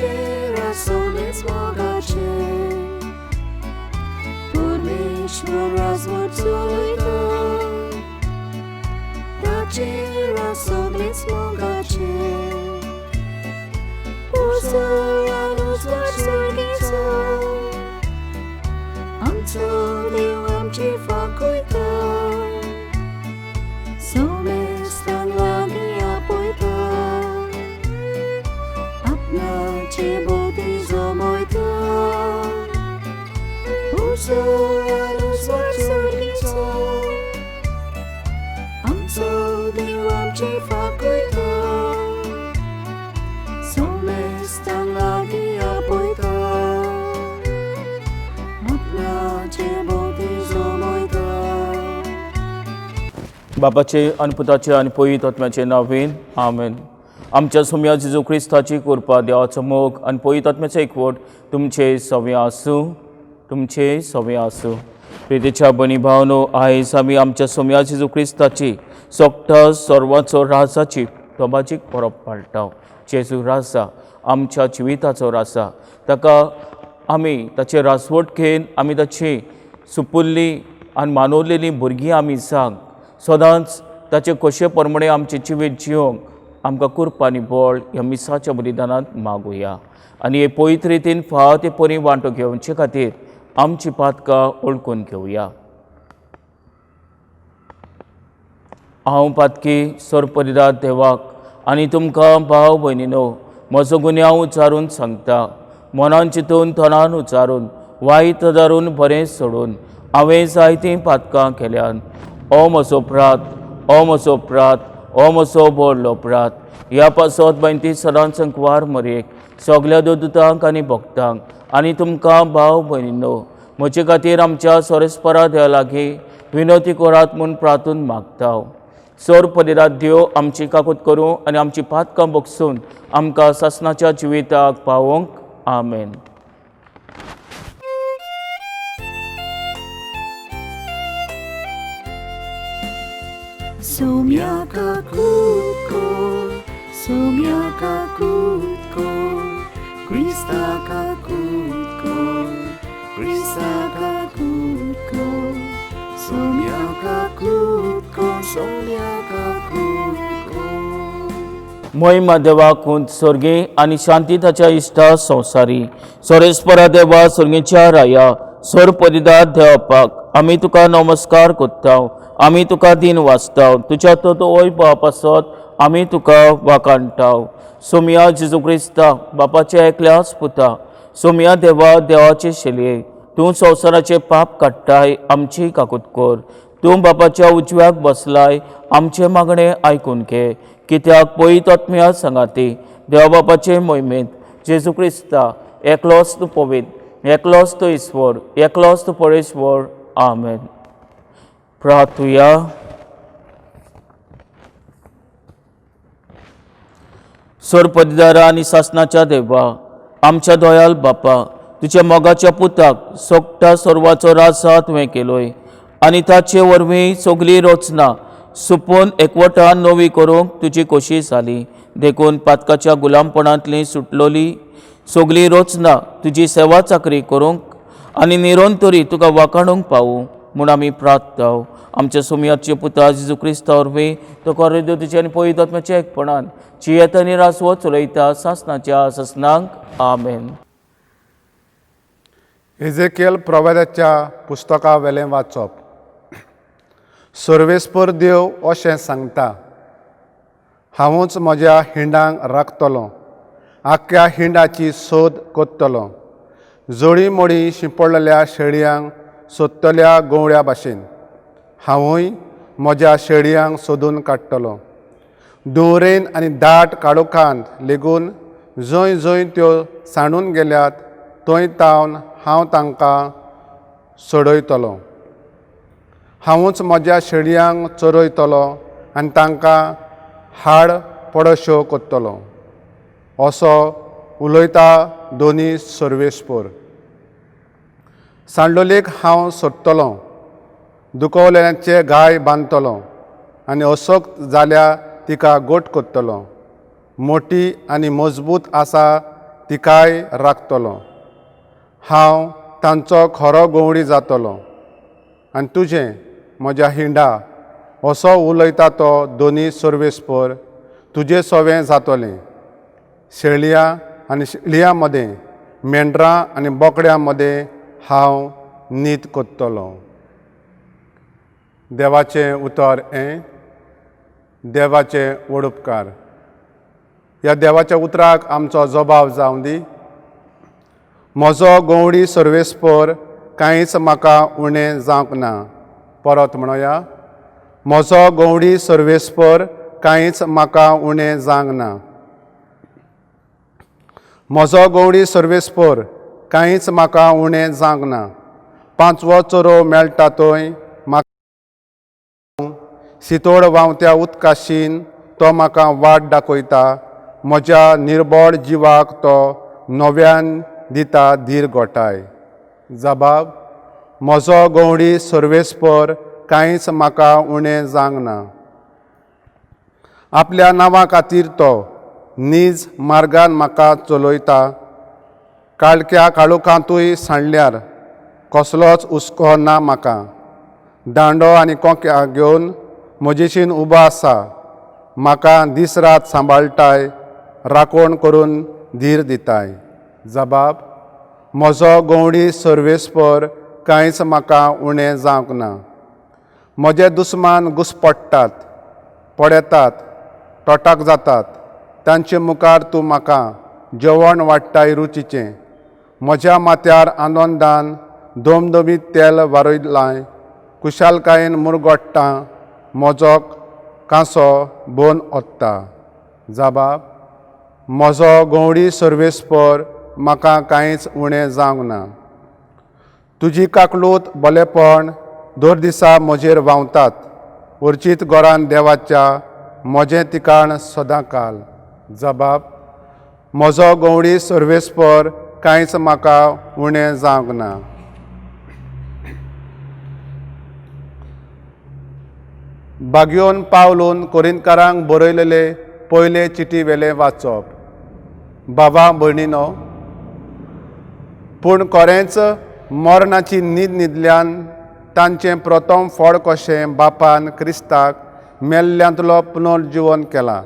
ताचेर आसोलेच मोगाचे परमेश्वर राजवट चलयता ताचेर आसोलेच मोगाचे उजवाड सर्गेचो आमचो देव आमची फाकयता सोमेस्तांक लागीं आपयता आपणाचे भोवती जमयता उजवाड सर्गेचो आमचो देव आमची फाकयता सोमेस्तांक लागीं आपयता आपणाचे भोवती जमयता बापाचे आनी पुताचे आनी पवित्र आत्म्याचे नांवेन आमेन. आमच्या सोम्या जेजू क्रिस्ताची कृपा देवाचो मोग आनी पवित्र आत्म्याचो एकवट तुमचे सगळे आसूं. प्रितीच्या बनी भावनो, आयज आमी आमच्या सोम्या जेजू क्रिस्ताची सोगटा सर्वांचो राजाची तोबाजीक परब पाळटा. जेजू राजा आमच्या जिविताचो राजा, ताका आमी ताचे राजवट घेवन आमी ताची सुपुल्ली आनी मानवलेली भुरगीं आमी जांक सदांच ताचे कशे प्रमाणे आमचे जिवीत जिवंक आमकां कृपा आनी बळ ह्या मिसाच्या बलिदानांत मागुया. आनी हे पवित्र रितीन फाव ते परी वांटो घेवचे खातीर आमची पातकां ओळखून घेवया. हांव पातकी सर्परिदात देवाक आनी तुमकां भाव भयणीनो म्हजो गुन्यांव उच्चारून सांगता. मनान चिंतून तोंडान उच्चारून वायट धरून बरें सोडून हांवें जायतीं पातकां केल्यान. ओ म्हजो प्रात, ओ म्हजो प्रात, ओ म्हजो व्हडलो प्रात. ह्या पासत बायंती सदांच संकवार मरेक सगल्या दोतोतांक आनी भक्तांक आनी तुमकां भाव भयणीनो म्हजे खातीर आमच्या सोरेस्परा देवा लागीं विनोती करात म्हूण प्रार्थून मागता. सोर परिरात देव आमची काकूत करूं आनी आमची पातकां बगसून आमकां सासणाच्या जिविताक पावोवंक. आमेन. सोम्या काकूत कोर क्रिस्ता काकूत कोर सोम्या काकूत कोर. महिमा देवा खुंत स्वर्गी आनी शांती ताच्या इश्टा संवसारी. सोरेस्परा देवा स्वर्गीच्या राया सोर परिदात देवापाक आमी तुका नमस्कार करता. आमी तुका दिन वाचता. तुज्या तो वैभवा पासत आमी तुका वाखाणटा. सोम्या जेजू क्रिस्ता बापाच्या एकल्याच पुता सोम्या देवा देवाचे शेलये तूं संवसाराचे पाप काडटाय आमची काकूत कर. तूं बापाच्या उजव्याक बसलाय आमचे मागणे आयकून घे. कित्याक पवित्र आत्म्या सांगाती देवा बापाचे मोहिमेंत जेजू क्रिस्ता एकलोच तूं पवित्र, एकलोच तूं ईश्वर, एकलोच तूं परेश्वर. आमेन. प्रार्थुया. सर्पदिदारा आनी सासणाच्या देवा आमच्या दोयाल बापा तुज्या मोगाच्या पुताक सोगटा सर्वाचो राजा तुवें केलोय आनी ताचे वरवीं सगळीं रचना सुपून एकवटान नवी करूंक तुजी कोशी जाली. देखून पातकाच्या गुलामपणांतली सुटलोली सगळीं रचना तुजी सेवा चाकरी करूंक आनी निरंतरी तुका वाखाणूंक पावूं म्हूण आमी प्रार्थता. आमच्या सोम्याचे पुता जेजू क्रिस्ता वरवीं तो कोरेदो तुजे आनी पवित्र आत्म्याच्या एकपणान जियेत आनी रासवत चलयता सासणाच्या सासणांक. आमेन. एजेकियल प्रवाद्याच्या पुस्तका वेलें वाचप. सर्वेस्पर देव अशें सांगता, हांवूच म्हज्या हिंडांक राखतलों, आख्या हिंडाची सोद कोत्तलों. जोडी मोडी शिंपडलेल्या शेळयांक सोदतल्या गोवळ्या भाशेन हांवूय म्हज्या शेळयांक सोदून काडटलों. दुवरेन आनी दाट काळोखांत लेगून जंय जंय त्यो सांडून गेल्यात थंय तावन हांव तांकां सोडयतलों. हांवूच म्हज्या शेळयांक चरयतलों आनी तांकां हाड पडश्यो कोत्तलों. असो उलयता दोनी सर्वेस्पर. सांडलोलेक हांव सोडटलों, दुखवलेल्याचे गाय बांदतलों आनी अशोक जाल्यार तिका गोट कोत्तलों. मोठी आनी मजबूत आसा तिकाय राखतलो. हांव तांचो खरो गवंडी जातलो आनी तुजें म्हज्या हिंडा असो उलयता तो दोनी सर्वेस्पर तुजें सोवें जातलें. शेळया आनी शेळयां मदें, मेंढरां आनी बोकड्यां मदें हांव नीत कोत्तलो. देवाचें उतर हें. देवाचें वडुपकार. ह्या देवाच्या उतराक आमचो जबाब जावं दी. म्हजो गवंडी सर्वेस्पर कांयच म्हाका उणें जावंक ना. परत म्हणया, म्हजो गवंडी सर्वेस्पर कांयच म्हाका उणें जावंक ना. म्हजो गवंडी सर्वेस्पर कांयच म्हाका उणें जावंक ना. पांचवो चोरो मेळटा थंय म्हाका शितोड व्हांवत्या उदकाशीन तो म्हाका वाट दाखयता. म्हज्या निर्बोळ जिवाक तो नव्यान दिता धीर घोटाय. जबाब. म्हजो गवंडी सर्वेस्पर कांयच म्हाका उणें जावंक ना. आपल्या नांवा खातीर तो नीज मार्गान म्हाका चलयता. काळख्या काळोखांतूय सांडल्यार कसलोच हुस्को ना म्हाका. दांडो आनी कोंक्या घेवन म्हजेशीन उबो आसा. म्हाका दीस रात सांबाळटाय, राखण करून धीर दिताय. जबाब. म्हजो गवंडी सर्वेस्पर कांयच म्हाका उणें जावंक ना. म्हजे दुस्मान घुस्पट्टात, पडेतात, तोटाक जातात. तांचे मुखार तूं म्हाका जेवण वाडटाय रुचीचें. म्हज्या माथ्यार आनंदान दोमदमीत तेल वारयलां. कुशालकायेन मुरगोडटा. म्हजो कांसो भोवन ओत्ता. जबाब. म्हजो गवंडी सर्वेस्पर म्हाका कांयच उणें जावंक ना. तुजी काकलूत बलेपण दर दिसा म्हजेर व्हांवतात. उर्चीत घरान देवाच्या म्हजें तिकाण सदांकाल. जबाब. म्हजो गवंडी सर्वेस्पर कांयच म्हाका उणें जावंक ना. बागयोन पावलून कोरिंतकारांक बरयलेले पयले चिटी वेले वाचप. बाबा भयणीनो, पूण खरेंच मरणाची न्हीद न्हिदल्यान तांचें प्रथम फळ कशें बापान क्रिस्ताक मेल्ल्यांतलो पुनर्जीवन केलां.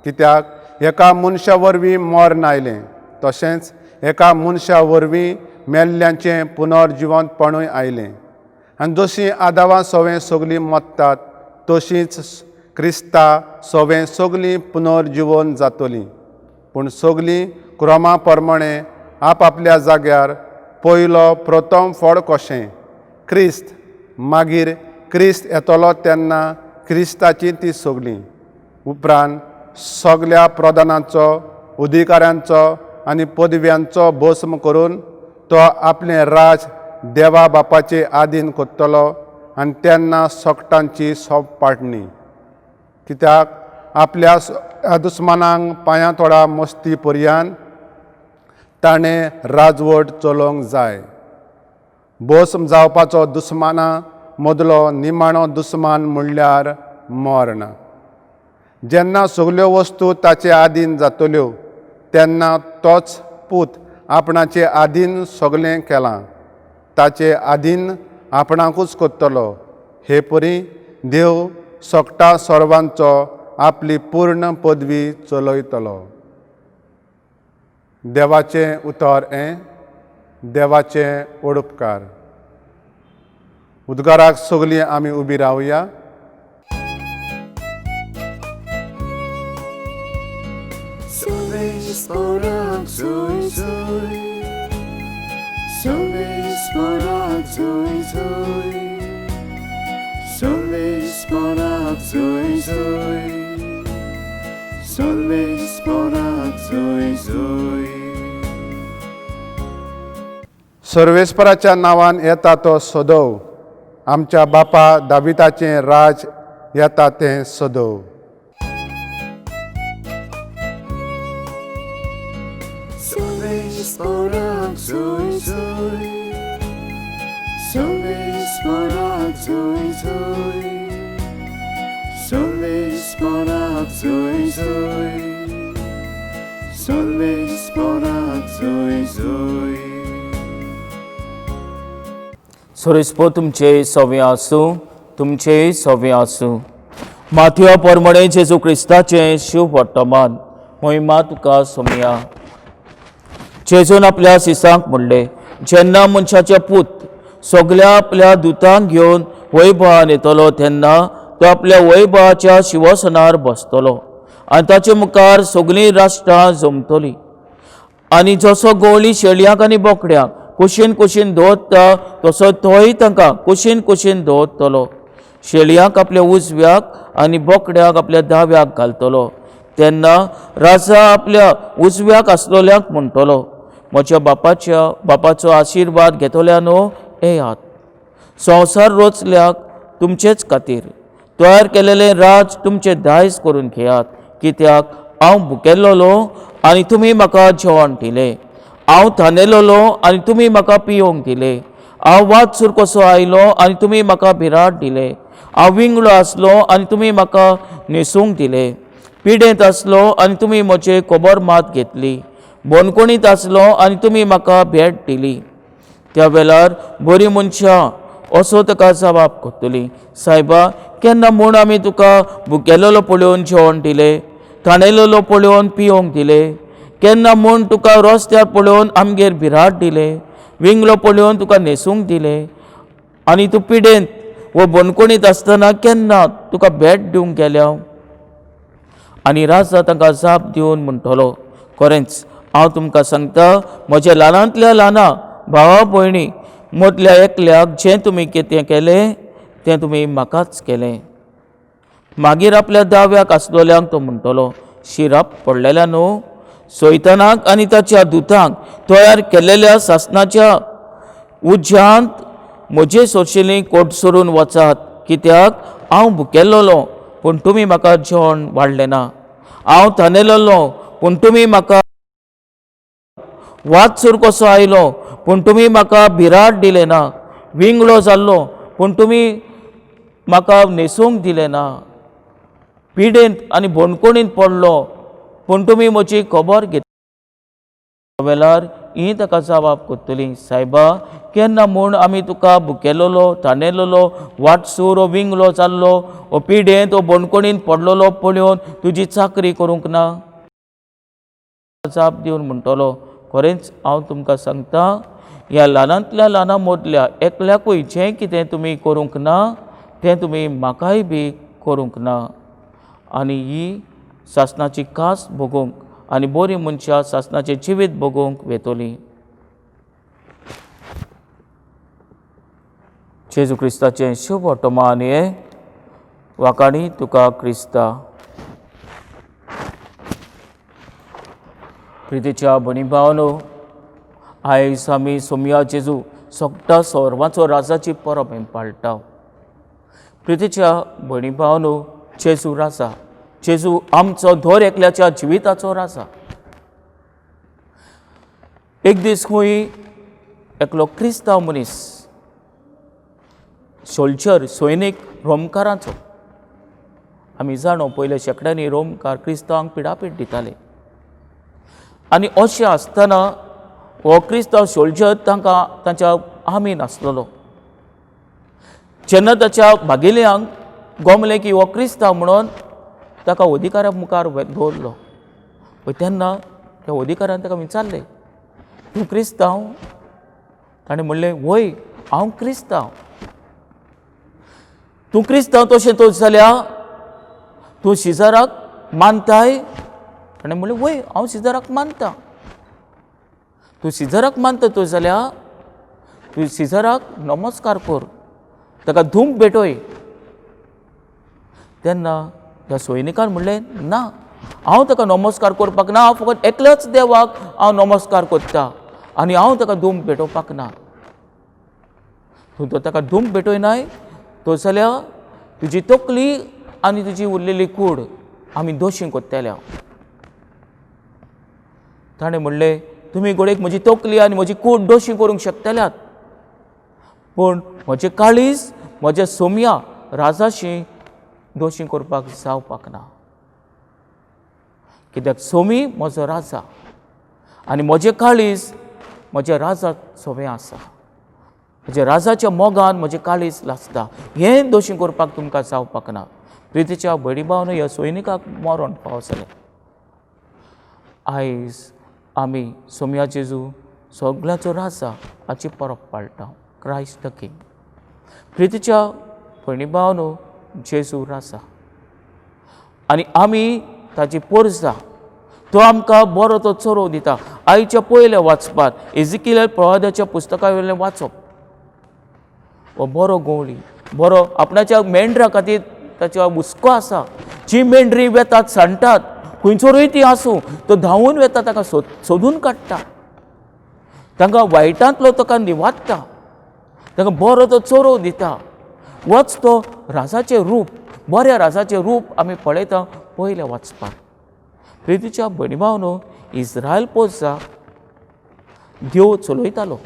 कित्याक एका मनशा वरवीं मरण आयलें, तशेंच एका मनशा वरवीं मेल्ल्यांचें पुनर्जीवनपणूय आयलें. आनी जशीं आदावां सवें सगलीं मरतात, तशींच क्रिस्ता सवें सगलीं पुनर्जीवन जातलीं. पूण सगलीं क्रमा प्रमाणे आपआपल्या जाग्यार. पयलो प्रथम फळ कशें क्रिस्त, मागीर क्रिस्त येतलो तेन्ना क्रिस्ताची ती सगलीं. उपरांत सगल्या प्रधानांचो, अधिकाऱ्यांचो आनी पदव्यांचो भस्म करून तो आपलें राज देवा बापाचे आदीन कोत्तलो. आनी तेन्ना सोकटांची सोप पाडणी. कित्याक आपल्या दुस्मानांक पांयां तोडा मस्ती पर्यान ताणें राजवट चलोवंक जाय. भस्म जावपाचो दुस्माना मदलो निमाणो दुस्मान म्हणल्यार मरण. जेन्ना सगल्यो वस्तू ताचे आदीन जातल्यो तेन्ना तोच पूत आपणाचे आदीन सगलें केलां. ताचे आदीन आपणाकूच कोत्तलो. हे परी देव सोकटा सर्वांचो आपली पूर्ण पदवी चलयतलो. देवाचें उतर हें. देवाचें ओडुपकार. उद्गाराक सगलीं आमी उबी रावया. सर्वेस्पराक जोय जोय. सर्वेस्पराक जोय जोय. सर्वेस्पराक जोय जोय. सर्वेस्पराक जोय जोय. सर्वेस्पराच्या नांवान येता तो सदव. आमच्या बापा दाविदाचें राज येता तें सदव. सर्वेस्पराक जोय जोय. सर्वेस्पराक जोय जोय. सर्वेस्पराक जोय जोय. सर्वेस्पराक सोय सोय सोरेस्पो तुमचे सवे आसूं, तुमचे सवे आसूं. माथ्या परमणे जेजू क्रिस्ताचे शुभ वर्तमान मोहिमा तुका सोमया. जेजून आपल्या सिसांक म्हणले, जेन्ना मनशाचे पूत सगळ्या आपल्या दुतांक घेवन वैभवान येतलो तेन्ना तो आपल्या वैभवाच्या शिवसनार बसतलो आनी ताचे मुखार सगळीं राष्ट्रां जमतलीं. आनी जसो गवळी शेळयांक आनी बोकड्यांक कुशीन कुशीन दवरता तसो तोय तांकां कुशीन कुशीन दवरतलो. शेळयांक आपल्या उजव्याक आनी बोकड्याक आपल्या दाव्याक घालतलो. तेन्ना राजा आपल्या उजव्याक आसलोल्यांक म्हणटलो, म्हज्या बापाचो आशिर्वाद घेतल्यानो येयात. संवसार रचल्याक तुमचेच खातीर तयार केलेले राज तुमचे दायज करून घेयात. कित्याक हांव भुकेल्लोलो आनी तुमी म्हाका जेवण दिलें. हांव थानेलोलो आनी तुमी म्हाका पिवंक दिलें. हांव वादसूर कसो आयलो आनी तुमी म्हाका भिराड दिलें. हांव विंगडो आसलो आनी तुमी म्हाका न्हेसूंक दिलें. पिडेंत आसलो आनी तुमी म्हजे खबर मात घेतली. बोनकोणीत आसलो आनी तुमी म्हाका भेट दिली. त्या वेळार बरी मनशां असो ताका जबाब करतली, सायबा, केन्ना म्हूण आमी तुका भुकेलोलो पळोवन जेवण दिलें, थाणेलोलो पळोवन पिवंक दिलें. केन्ना म्हूण तुका रस्त्यार पळोवन आमगेर भिराड दिलें, विंगलो पळोवन तुका न्हेसूंक दिलें. आनी तूं पिडेंत वो बोनकोणीत आसतना केन्ना तुका भेट दिवंक गेल्या. आनी राजा तांकां जाप दिवन म्हणटलो, खरेंच हांव तुमकां सांगता, म्हज्या ल्हानांतल्या ल्हाना भावा भयणी मदल्या एकल्याक जें तुमी कितें केलें तें तुमी म्हाकाच केलें. मागीर आपल्या दाव्याक आसलोल्यांक तो म्हणटलो, शिराप पडलेल्या न्हू, सैतानाक आनी ताच्या दुतांक तयार केल्लेल्या सासणाच्या उज्यांत म्हजे सोडशिल्लीं कोट सोडून वचात. कित्याक हांव भुकेल्लोलो पूण तुमी म्हाका जेवण वाडलें ना. हांव थानेलोलो पूण तुमी म्हाका वादसूर कसो आयलो पूण तुमी म्हाका भिराड दिलें ना. विंगडो जाल्लो पूण तुमी म्हाका न्हेसूंक दिलें ना. पिडेंत आनी बोनकोणींत पडलो पूण तुमी म्हजी खबर घेतली. वेळार ही ताका जबाब करतली, सायबा, केन्ना म्हूण आमी तुका भुकेलोलो, थानेलोलो, वाटसूर ओ विंगलो जाल्लो ओ पिडेंत ओ बोनकोणींत पडलोलो पळोवन तुजी चाकरी करूंक ना. जाप दिवन म्हणटलो, खरेंच हांव तुमकां सांगता, ह्या ल्हानांतल्या ल्हाना मदल्या एकल्याकूय जें कितें तुमी करूंक ना तें तुमी म्हाकाय बी करूंक ना. आनी ही सासणाची कास भोगूंक आनी बरी मनशां सासणाचें जिवीत भोगूंक वेतलीं. जेजू क्रिस्ताचें शुभ वर्तमान हे वाकाणी तुका क्रिस्ता. प्रितीच्या भणी भावनो, आयज आमी सोमया जेजू सगळ्या सर्वांचो राजाची परब पाळटा. प्रितीच्या भणी भावनो, जेजू राजा, जेजू आमचो दर एकल्याच्या जिविताचो राजा. एक दीस खंय एकलो क्रिस्तांव मनीस, सोल्जर, सैनीक रोमकारांचो, आमी जाणो पयल्या शेकड्यांनी रोमकार क्रिस्तांवांक पिडापीड दिताले. आनी अशें आसतना हो क्रिस्तांव सोल्जर तांकां तांच्या आमीन आसलेलो. जेन्ना ताच्या भागिल्यांक गमलें की हो क्रिस्तांव म्हणून ताका अधिकाऱ्या मुखार दवरलो, तेन्ना त्या अधिकाऱ्यान ताका विचारलें, तूं क्रिस्तांव? ताणें म्हणलें, वय, हांव क्रिस्तांव. तूं क्रिस्तांव तशें तो जाल्यार तूं सिजाराक मानताय? ताणें म्हणलें, वय, हांव सिजाराक मानतां. तूं सिजाराक मानता तो जाल्यार तूं सिजाराक नमस्कार कर, ताका धूप भेटय. तेन्ना त्या सैनिकान म्हणलें, ना, हांव ताका नमस्कार करपाक ना, हांव फकत एकल्याच देवाक हांव नमस्कार करतां आनी हांव ताका धूप भेटोवपाक ना. तूं ताका धूप भेटयनाय तो जाल्यार तुजी तकली आनी तुजी उरलेली कूड आमी दोशी कोत्तेल्या. ताणें म्हणलें, तुमी घोडेक म्हजी तकली आनी म्हजी कूड दोशी करूंक शकतल्यात, पूण म्हजें काळीज म्हज्या सोमया राजाशी दोशी करपाक जावपाक ना. कित्याक सोमी म्हजो राजा आनी म्हजें काळीज म्हज्या राजाक सोबें आसा. म्हज्या राजाच्या मोगान म्हजें काळीज लासता. हें दोशी करपाक तुमकां जावपाक ना. प्रितीच्या भयणी भावन ह्या सैनिकाक मरण पावसलें. आयज आमी सोम्या जेजू सगळ्याचो राजा हाची परब पाळटा. Christ the King. प्रितीच्या भयणी भावन जेजू राजा आनी आमी ताची पोरसां. तो आमकां बरो तो चोरो दिता. आयच्या पयले वाचपात एजिकियल प्रवाद्याच्या पुस्तका वयलें वाचप. हो बरो गवळी, बरो आपणाच्या मेंढरा खातीर ताचो हुस्को आसा. जी मेंढरी वेतात सांडटात, खंयसरूय ती आसूं, तो धांवून वेता ताका सोदून काडटा. तांकां वायटांतलो ताका निवाडटा. तांकां बरो तो चोरो दिता. होच तो राजाचें रूप, बऱ्या राजाचें रूप आमी पळयता पयले वाचपाक. प्रितीच्या भयणी भावनो, इस्रायल पोरसां देव चलयतालो.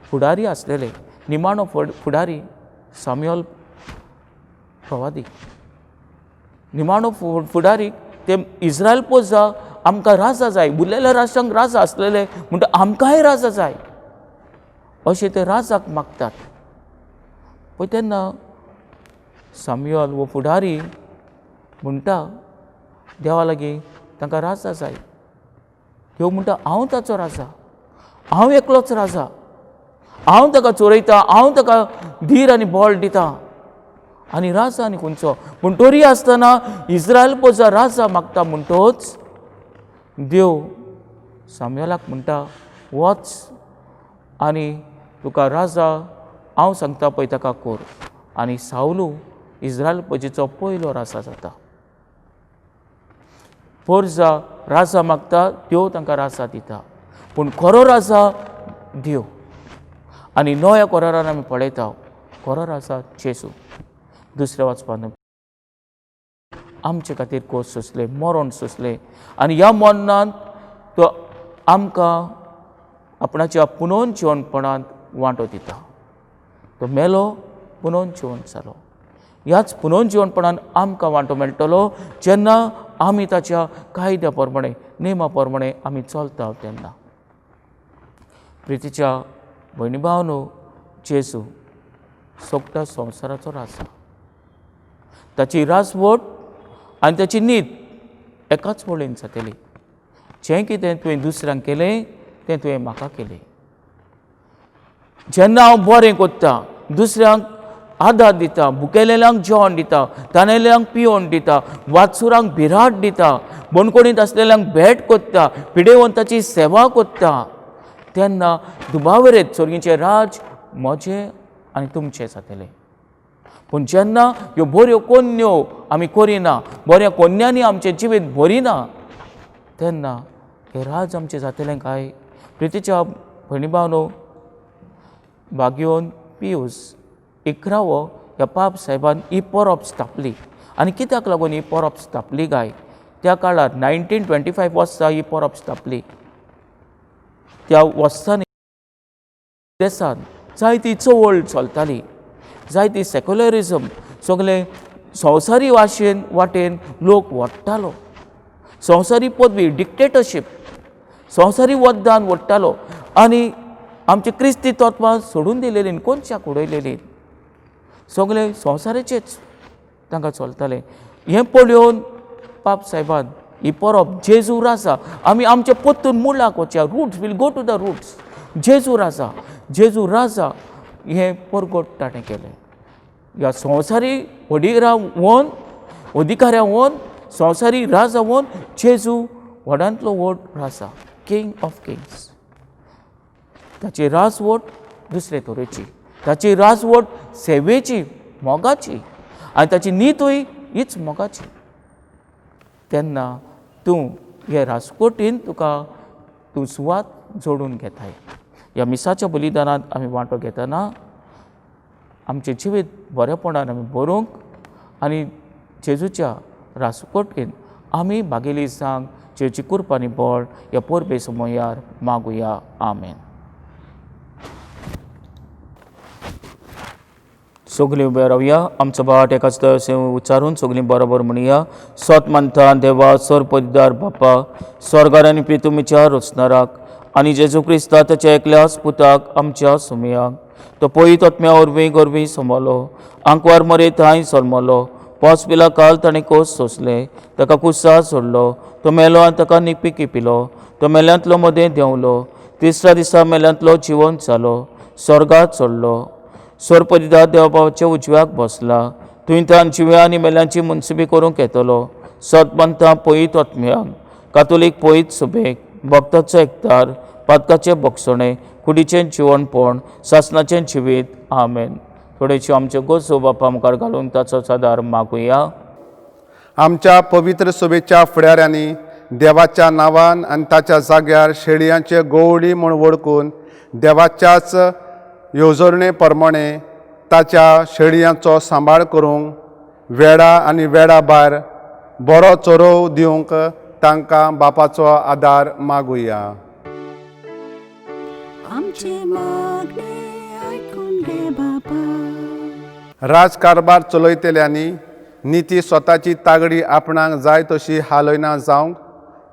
फुडारी आसलेले निमाणो फुडारी साम्युएल प्रवादी. निमाणो फुडारी ते इस्रायल पोरसां आमकां राजा जाय, उरलेल्या राष्ट्रांक राजा आसलेले म्हणटा आमकांय राजा जाय अशें ते राजाक मागतात. पळय तेन्ना साम्युएल वो फुडारी म्हणटा देवा लागीं तांकां राजा जाय. देव म्हणटा हांव ताचो राजा, हांव एकलोच राजा, हांव ताका चोरयता, हांव ताका धीर आनी बळ दिता आनी राजा आनी खंयचो. पूण तरी आसतना इस्रायल पोरसां राजा मागता म्हणटोच देव साम्युएलाक म्हणटा वच आनी तुका राजा हांव सांगता पळय ताका कोर. आनी सावलू इस्रायल पोरसांचो पयलो राजा जाता. पोरसां राजा मागता, देव तांकां राजा दिता. पूण खरो राजा देव. आनी नव्या करारान आमी पळयता खरो राजा जेजू. दुसऱ्या वाचपान आमचे खातीर कोस सोंसले, मरण सोंसलें आनी ह्या मरणांत तो आमकां आपणाच्या पुनर्जीवनपणांत वांटो दिता. तो मेलो, पुनर्जीवन जालो. ह्याच पुनर्जीवनपणान आमकां वांटो मेळटलो जेन्ना आमी ताच्या कायद्या प्रमाणे, नेमा प्रमाणे आमी चलता तेन्ना. प्रितीच्या भयणी भावनो, जेजू सगळ्या संवसाराचो राजा. ताची राजवट आनी ताची नीत एकाच वळेन जातली. जें कितें तुवें दुसऱ्यांक केलें तें तुवें म्हाका केलें. जेन्ना हांव बरें कोत्ता, दुसऱ्यांक आदार दिता, भुकेलेल्यांक जेवण दिता, ताणेल्यांक पिवण दिता, वाचुरांक भिरांत दिता, बणकोणीत आसलेल्यांक भेट कोत्ता, पिडेवंताची सेवा कोत्ता, तेन्ना दुबावरेत स्वर्गीचें राज म्हजें आनी तुमचें जातलें. पूण जेन्ना ह्यो बऱ्यो कोन्यो आमी करिना, बऱ्या कोन्यांनी आमचें जिवीत भरिना, तेन्ना हें राज आमचें जातलें काय? प्रितीच्या भयणी भावनो, बागयोन पियूस 11वो ह्या पाप साहेबान ही परब स्थापली. आनी कित्याक लागून ही परब स्थापली काय? त्या काळार 1925 वर्सा ही परब स्थापली. त्या वर्सांनी देशांत जायती चवळ चलताली, जायती सेक्युलरिझम, सगळे संवसारी वाटेन लोक वट्टालो. संवसारी पदवी, डिक्टेटरशीप, संवसारी वतदान वट्टालो आनी आमची क्रिस्ती तत्वां सोडून दिलेलीं, कोणशाक उडयलेलीं. सगळे संवसाराचेच तांकां चलतालें. हें पळोवन पाप साहेबान ही परब जेजू राजा, आमी आमच्या पोत्तून मुळाक वचया, roots will go to the roots. Jezu राजा, जेजू राजा हें परगट ताणें केलें. ह्या संवसारी अधिकाऱ्या वोन, संवसारी राजा वोन जेजू व्हडांतलो व्हड राजा, किंग ऑफ किंग्स. ताची राजवट दुसरे तरेची, ताची राजवट सेवेची, मोगाची, आनी ताची नीतूय हीच मोगाची. तेन्ना तूं हे राजकोटीन तूं सुवात जोडून घेताय. ह्या मिसाच्या बलिदानांत आमी वांटो घेतना आमचें जिवीत बरेपणान आमी भरूंक आनी जेजूच्या राजकोटीन आमी भागिली जावंक जेची कृपा आनी बळ ह्या परबे समयार मागुया. आमेन. सगळीं उबे रावया आमचो बाट एकाच अशें उच्चारून सगळीं बरोबर म्हणया सोत मानता देवा सोर पददार बापा स्वर्गार आनी पितुमीच्या रचणाराक आनी जेजू क्रिस्ता ताच्या एकल्याच पुताक आमच्या सुमयाक तो पयत आत्म्या वरवीं गोरवीं समलो आंकवार मरे थंय सलमलो पोस पिला काल ताणें कोस सोंसले ताका कुस्सा सोडलो तो मेलो आनी ताका निपी किपिलो तो मेल्यांतलो मदें देंवलो तिसऱ्या दिसा मेल्यांतलो जिवंत जालो स्वर्गात चडलो स्वर्पदिदा देवबापाच्या उजव्याक बसला थंय तान जिव्या आनी मेल्यांची मुनसिबी करूंक येतलो सतमंतां पयत आत्म्यांक कातोलीक पयत सभेक भक्ताचो एकतार पातकाचे बक्षणे कुडीचें जिवणपण सासणाचें जिवीत आमेन. थोडेशे आमचे गोसो बापा मुखार घालून ताचो सदार मागुया. आमच्या पवित्र सभेच्या फुडाऱ्यांनी देवाच्या नांवान आनी ताच्या जाग्यार शेळयांचे गोवडी म्हूण वळखून देवाच्याच येवजणे प्रमाणे ताच्या शेळयांचो सांबाळ करूंक वेळा आनी वेळा भायर बरो चोरव दिवंक तांकां बापाचो आदार मागुया. आमचे मागणे आयकून घे बापा. राजकारबार चलयतल्यांनी निती स्वताची तागडी आपणाक जाय तशी हालयना जावंक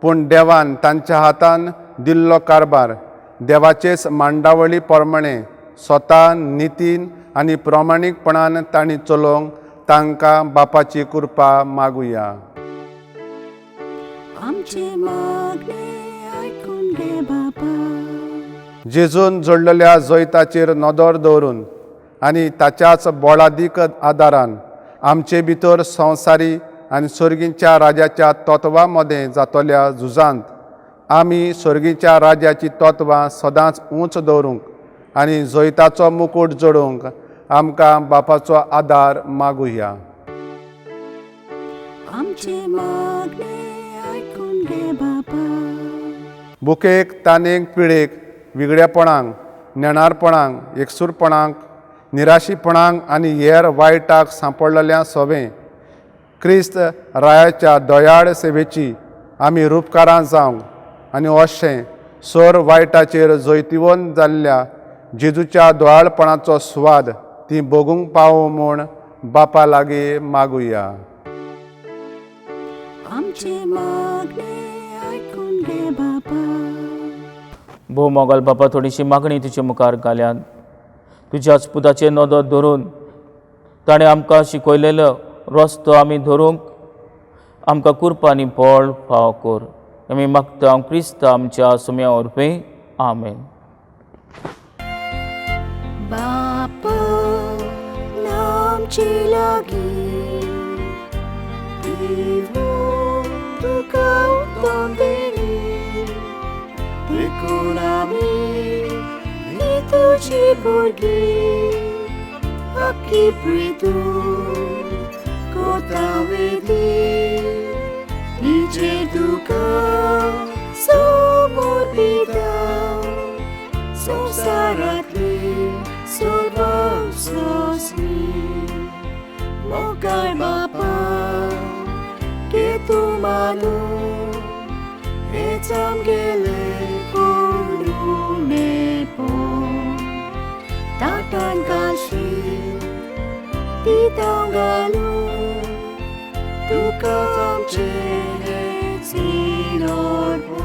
पूण देवान तांच्या हातान दिल्लो कारबार देवाचेच मांडावळी प्रमाणे स्वता नितीन आनी प्रामाणीकपणान तांणी चलोवंक तांकां बापाची कृपा मागुया. आमचे मागणे आयकून घे बापा. जेजून जोडलेल्या जैताचेर नदर दवरून आनी ताच्याच बोळादीक आदारान आमचे भितर संवसारी आनी सर्गीच्या राजाच्या तत्वां मदें जातल्या झुजांत आमी सर्गीच्या राजाची तत्वां सदांच उंच दवरूंक आनी जैताचो मुकूट जोडूंक आमकां बापाचो आदार मागुया. आमचे मागणे आयकून घे बापा. बुकेक तानेक पिळेक विगड्यापणांक नेणारपणांक एकसूरपणांक निराशीपणांक आनी हेर वायटाक सांपडलेल्या सवें क्रिस्त रायाच्या दयाळ सेवेची आमी रूपकारां जावंक आनी अशें सर वायटाचेर जैतिवंत जाल्ल्या जेजूच्या दोळाळपणाचो स्वाद ती भोगूंक पावो म्हूण बापा लागीं मागुया. आमचे मागणे आयकून घे बापा. भोव मोगाल बापा थोडीशी मागणी तुजे मुखार घाल्यात तुज्याच पुताचे नदर धरून ताणें आमकां शिकयलेलो रस्तो आमी धरूंक आमकां कृपा आनी बळ फाव कर आमी मागता क्रिस्त आमच्या सुम्या वरवीं आमेन. बापा आमचे लागीं देवो तुका उत्तम देणी देखून आमी ही तुजी भुरगीं आख्खी प्रितून कोता वेदी निजे तुका समोर पिता संवसारांतली सर्व सोसली मोगाळ बापा के तूं मानून हेच आमगेले कोडूमेपण ताटान घालशील पितां घालून तुका आमचे हेच इनार्पण.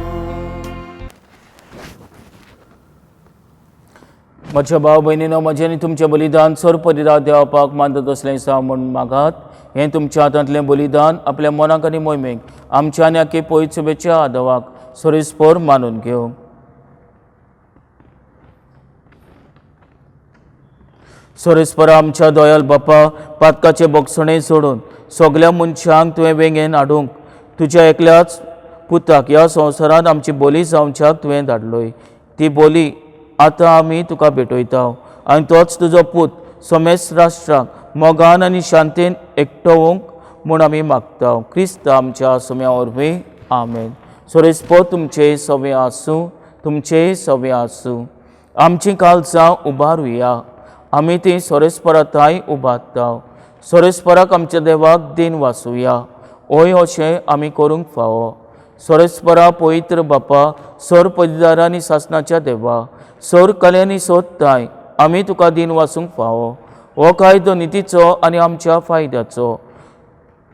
म्हज्या भाव भयणीनो म्हजें आनी तुमचें बलिदान सर परिदान देवपाक मानत असलें सा म्हूण मागात. हें तुमच्या हातांतलें बलिदान आपल्या मनाक आनी मोहिमेक आमच्या आनी आख्खे पयत सभेच्या आदवाक सरीसपर मानून घेवंक. सरीसपर आमच्या दोयाल बापा पातकाचे बोगसणे सोडून सगल्या मनशांक तुवें वेंगेन हाडूंक तुज्या एकल्याच पुताक ह्या संवसारांत आमची बोली जावच्याक तुवें धाडलोय. ती बोली आतां आमी तुका भेटयता आनी तोच तुजो पूत समेस्त राष्ट्राक मोगान आनी शांतीन एकटवूंक म्हूण आमी मागता. क्रिस्त आमच्या सुम्या वरवीं आमेन. सरीसपर तुमचे सवें आसूं तुमचे सवें आसूं. आमची काळजां उबारुया आमी ती सरीसपरांताय उबारता. सरीसपराक आमच्या देवाक दिन वासुया ओय अशें आमी करूंक फावो. सरीसपरा पवित्र बापा सर पददारांनी सासणाच्या देवा सर कल्यांनी सोदताय आमी तुका दिन वासूंक फावो. हो कायदो नितीचो आनी आमच्या फायद्याचो.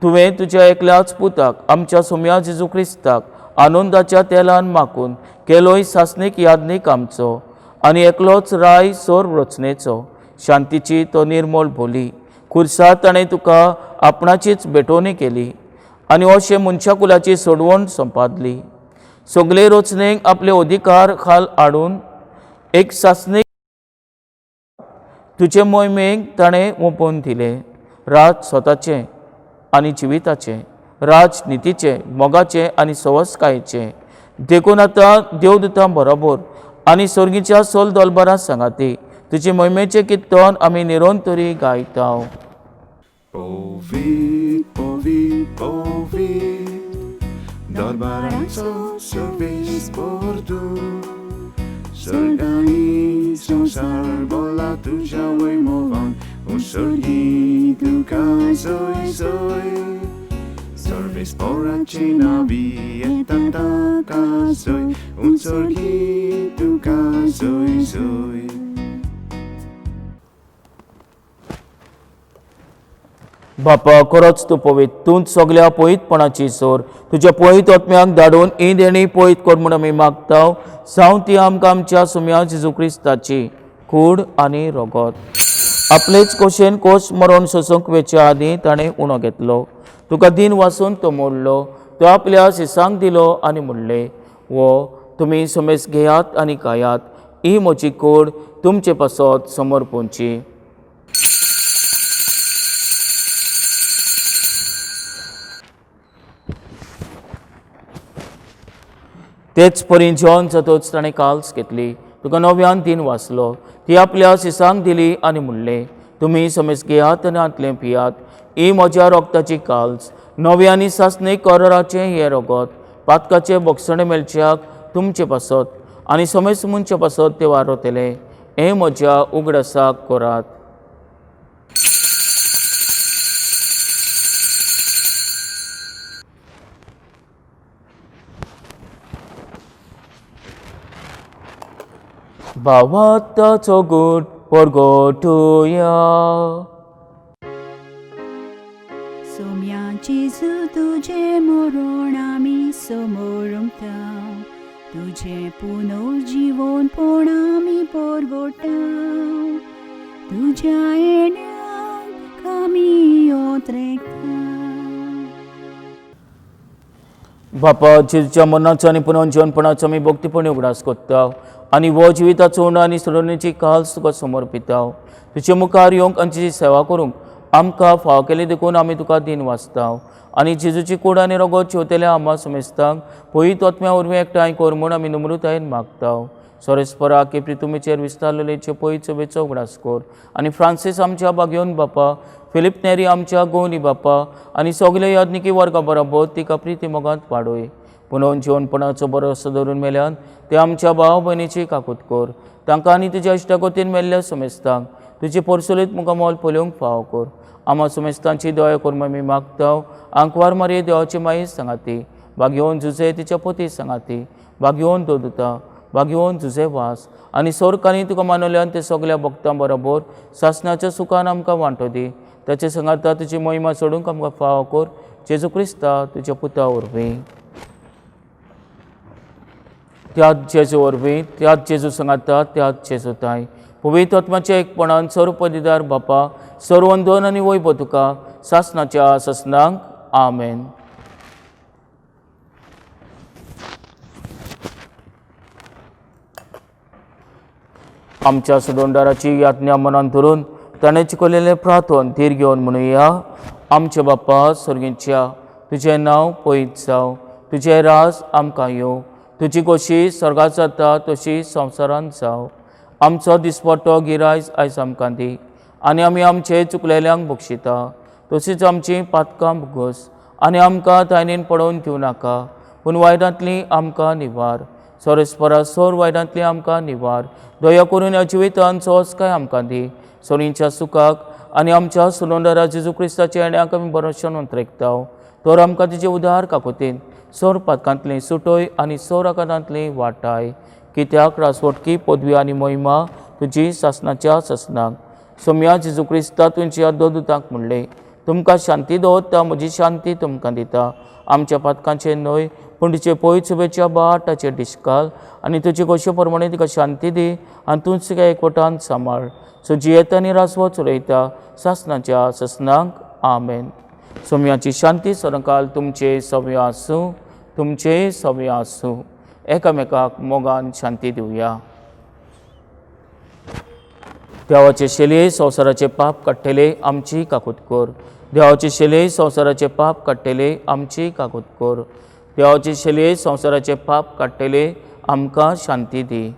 तुवें तुज्या एकल्याच पुताक आमच्या सोम्या जेजू क्रिस्ताक आनंदाच्या तेलान माकून केलोय सासणीक यादनीक आमचो आनी एकलोच राय सोर रचनेचो. शांतीची तो निर्मोल भोली खुर्सा ताणें तुका आपणाचीच भेटोवणी केली आनी अशें मनशा कुलाची सोडवण संपादली. सगळे रचनेक आपले अधिकार खाल हाडून एक सासणीक तुजे मोहिमेक ताणें ओपोवन दिलें. राज स्वताचें आनी जिविताचें, राज नितीचें, मोगाचें आनी सवस्कायेचें. देखून आतां देवदूतां बरोबर आनी सर्गीच्या सोल दोलबारां सांगाती तुजे मोहिमेचें किर्तन आमी निरंतरी गायता. Povit, povit, povit, darbarańco serwis portu. Sergani sąsar bola tuja wejmowan, usorgi tuka zoj zoj. Serwis poraci nabi taka zoj, usorgi tuka zoj zoj. बापा खरोच तूं पवित, तूंच सगळ्या पवितपणाची सोर. तुज्या पवित आत्म्याक धाडून ही देणी पवित कर म्हूण आमी मागताव. जावं ती आमकां आमच्या सुम्या जेजू क्रिस्ताची कूड आनी रगत. आपलेच कोशेन कोश मरण सोसूंक वेच्या आदीं ताणें उणो घेतलो. तुका दिन वासून तो मोडलो. तो आपल्या शिसांक दिलो आनी म्हणलें, वो तुमी समेस घेयात आनी खायात. ही म्हजी कूड तुमचे पासत समोर पोवची. तेच परी जेवण जातूच ताणें काल्स घेतली. तुका नव्यान दिन वाचलो. ती आपल्या शिसांक दिली आनी म्हणलें, तुमी समेस घेयात आनी आंतलें पियात. ही म्हज्या रोगताची काल्स, नवे आनी सासणीक कराराचें हें रगत. पातकाचे भक्षणे मेलच्याक तुमचे पासत आनी समेस मनच्या पासत ते वारतले. हें म्हज्या उगडासाक करात. भावाताचो गोड परगटुया. सोम्या जेजू तुझे मरण आमी समोरुंगताव, तुझे पुनर्जीवन पण आमी परगटाव. तुज्या येण्याक आमी योत्रेकताव. बापा जेजूच्या मरणाचो आनी पुनर्जीवनपणाचो आमी भक्तीपणी उगडास कोत्ताव आनी वो जिविताचो उंड आनी सोडवणेची काल्स तुका समर्पिताव. तुजे मुखार येवंक आनी तुजी सेवा करूंक आमकां फाव केली देखून आमी तुका दिन वाचताव आनी जेजूची कूड आनी रगत शेवतेल्या आम्हा समेस्तांक पवित आत्म्या उर्वे एकठांय कर म्हूण आमी नम्रतायेन मागताव. सोरेस्परा के प्रितुमेचेर विस्तारलेचे पवित्र सभेचो उगडास कर आनी फ्रांसीस आमच्या बागेवन बापा, फिलिप नेरी आमच्या गोवनी बापा आनी सगळे याज्ञिकी वर्गा बरोबर तिका प्रिती मोगांत वाडोय. पुनोवन जीवनपणाचो भरोसो धरून मेल्यान ते आमच्या भाव भयणीची काकूत कर. तांकां आनी तुज्या इश्टाकोतीन मेल्ल्या समेस्तांक तुजी परसुलीत मुखामोल पळोवंक फाव कर. आम्हा समेस्तांची दया कर आमी मागताव. आंकवार मारये देवाची माई सांगाती, बागेवन जुजे तिच्या पती सांगाती, बागेवन दोदुता, बागेवन जुजे वास आनी सोरकांनी तुका मानवल्यान ते सगळ्या भक्तां बरोबर सासणाच्या सुखान आमकां वांटो दी. ताचे सांगाता तुजी महिमा सोडूंक आमकां फाव कर. जेजू क्रिस्ता तुज्या पुता वरवीं. त्याच जेजू वरवीं, त्याच जेजू सांगाता, त्याच जेजू ताय पवित्र आत्म्याच्या एकपणान सर्व पदवीदार बापा, सर्व वंदन आनी वैभव तुका सासणाच्या ससनांक. आमेन. आमच्या सुडोंडाराची याज्ञा मनान धरून ताणें चिकवलेलें प्रार्थन धीर घेवन म्हणुया. आमचे बापा स्वर्गीच्या, तुजें नांव पवित्र जावं, तुजें राज आमकां येवं, तुजी कशी स्वर्गांत जाता तशी संवसारांत जावं. आमचो दिसपट्टो गिरायज आयज आमकां दी आनी आमी आमचे चुकलेल्यांक बक्षिता, तशीच आमची पातकां भुगस आनी आमकां तायनीन पडोवन दिवं नाका, पूण वायटांतली आमकां निवार. सोरेस्परा सोर वायटांतली आमकां निवार. दया करून ह्या जिवितांत सोंस्काय आमकां दी. सोरींच्या सुखाक आनी आमच्या सुलोंडारा जेजू क्रिस्ताच्या येण्याक आमी भरोशान उतरेकताव. तर आमकां तिचे उदार काकुतीन सोर पातकांतली सुटोय आनी सोर आकांतांतली वाटाय. कित्याक रासवटकी पदवी आनी महिमा तुजी सासणाच्या ससनाक सोम्या जेजू क्रिस्ता तुमच्या दोदूताक म्हणले, तुमकां शांती दवरता, म्हजी शांती तुमकां दिता. आमच्या पातकांचे न्हय पूण तुजे पळय चुबेच्या बाटाचेर दिश्काल आनी तुजे कशे प्रमाणे तिका शांती दी आनी तूंच तिका एकवटान सांबाळ. सो जियेता आनी रासवो चलयता सासणाच्या ससनांक आमेन. सोम्याची शांती सदांकाल तुमचे सव्य आसूं, तुमचे सव्य आसूं. एकामेकाक मोगान शांती दिवया. देवाचे शेले संवसाराचे पाप काडटले आमची काकूट कर. देवाचे शेले संवसाराचे पाप काडटले आमची काकूट कर. देवाचे शेले संवसाराचे पाप काडटले आमकां शांती दी.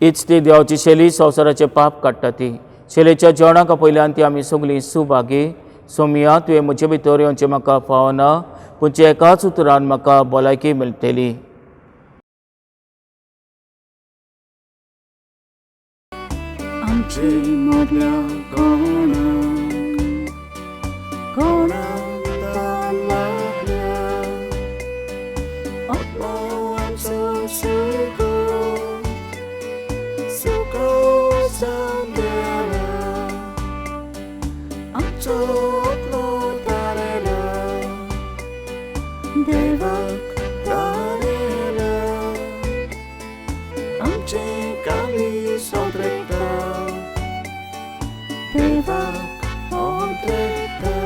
हीच ती देवाची शेली संवसाराचे पाप काडटा ती. शेलेच्या जेवणाका पयल्यान ती आमी सगळीं सुभागी. सोम्या तुवें म्हजे भितर येवचें म्हाका फावना, पूण एकाच उतरान म्हाका भलायकी मेळटली. आमचे मदल्या कोणाक तान लागल्या, अपमानाचो सुखो जावंदेला, आमचो आपलो तारेला, देवाक तारेला, आमचे काली सोदरेता, देवाक सोदरेता.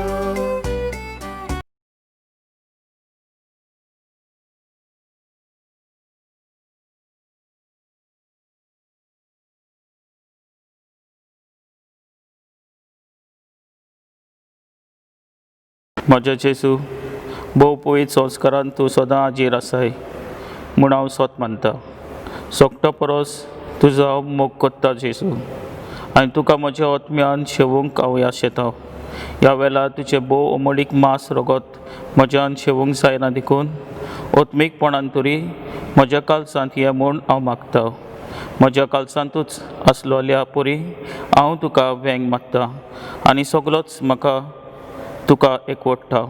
म्हज्या जेजू, भोव पवित्र संस्कारान तूं सदां हाजीर आसाय म्हूण हांव सोत मानता. सोगटा परस तुजो हांव मोग कोत्ता जेजू, आनी तुका म्हज्या आत्म्यान शेवूंक हांव याश येता. ह्या वेळार तुजें भोव अमोलीक मास रगत म्हज्यान शेवूंक जायना देखून ओत्मीकपणान तरी म्हज्या कालसांत ये म्हूण हांव मागता. म्हज्या कालसांतूच आसलोल्या पुरी हांव तुका वेंग मागता आनी सगलोच म्हाका तुका एकवटता.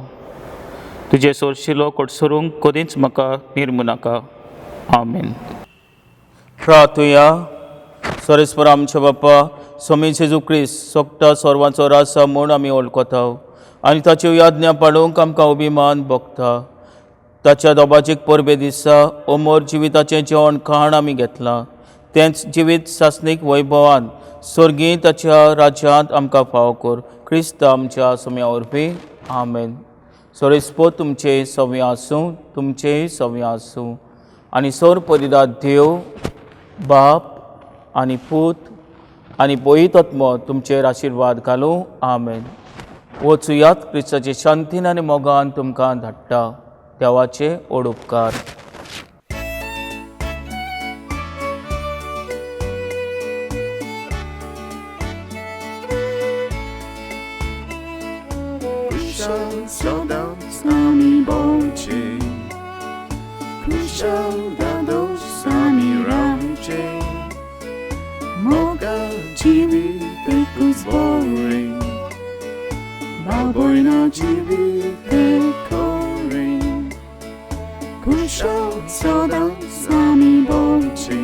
तुजे सोरशिलो कोडसरूंक कदींच म्हाका निर्मू नाका. आमेन. प्रार्थुया. सरेस्पर आमचे बाप्पा, स्वामी जेजू क्रिस्त सोगटा सर्वांचो रासा म्हूण आमी वळखता आनी ताच्यो याज्ञा पाळूंक आमकां अभिमान भोगता. ताच्या दोबाजीक परबे दिसा अमर जिविताचें जेवण खाण आमी घेतलां. तेंच जिवीत सासणीक वैभवान स्वर्गीय ताच्या राज्यांत आमकां फाव कर. क्रिस्त आमच्या सोम्या वरवीं. आमेन. सरेस्पर तुमचे सव्य आसूं, तुमचे सव्य आसूं. आनी सर परिदाद देव, बाप आनी पूत आनी पवित्र आत्मो तुमचेर आशिर्वाद घालूं. आमेन. वचुयात क्रिस्ताचे शांतीन आनी मोगान तुमकां धाडटा. देवाचे व्हड उपकार. Saudades nami bolche, saudades nami ramche, moga jivite kuzbore, baboina jivite kore, saudades nami bolche,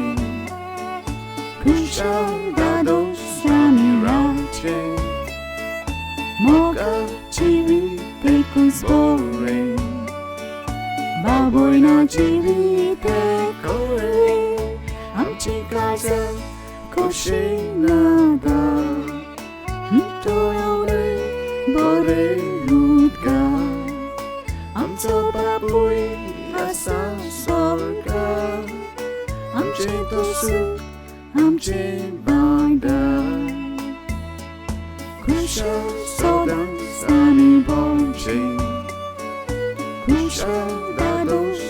saudades nami ramche, moga jivite kuzbore, baboina jivite kore, amchi kaza koshinada, toyone bore hudga, amcho babui asa sorga, amche tosu, amche bagda, kusha sodan sami bolche, kusha dados